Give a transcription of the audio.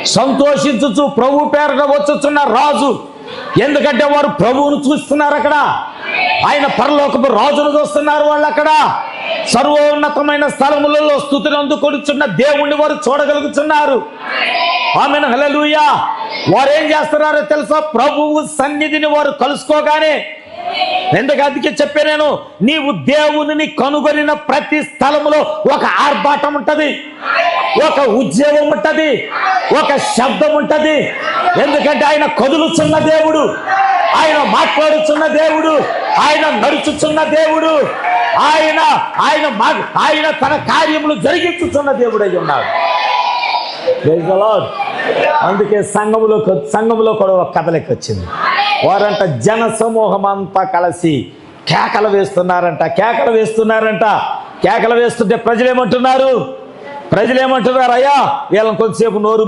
సంతోషించుచు ప్రభు పేరున వచ్చుచున్న రాజు. ఎందుకంటే వారు ప్రభువును చూస్తున్నారు. అక్కడ ఆయన పరలోకపు రాజును చూస్తున్నారు. వాళ్ళు అక్కడ సర్వోన్నతమైన స్థలములలో స్తుతిని అందుకొనుచున్న దేవుణ్ణి వారు చూడగలుగుతున్నారు. ఆమేన్, హల్లెలూయా. వారు ఏం చేస్తున్నారో తెలుసా? ప్రభువు సన్నిధిని వారు కలుసుకోగానే, అందుకే చెప్పే నేను, నీవు దేవుని కనుగొనిన ప్రతి స్థలములో ఒక ఆర్భాటం ఉంటది, ఒక ఉద్యోగం ఉంటది, ఒక శబ్దం ఉంటది. ఎందుకంటే ఆయన కదులుచున్న దేవుడు, ఆయన మాట్లాడుచున్న దేవుడు, ఆయన నడుచుచున్న దేవుడు, ఆయన ఆయన ఆయన తన కార్యములు జరిగించుచున్న దేవుడు అయి ఉన్నాడు. Praise the Lord. అందుకే సంఘములో కూడా ఒక కథలకి వచ్చింది. వారంట జన సమూహం అంతా కలిసి కేకలు వేస్తున్నారంట. కేకలు వేస్తుంటే ప్రజలు ఏమంటున్నారు? అయ్యా వీళ్ళని కొంతసేపు నోరు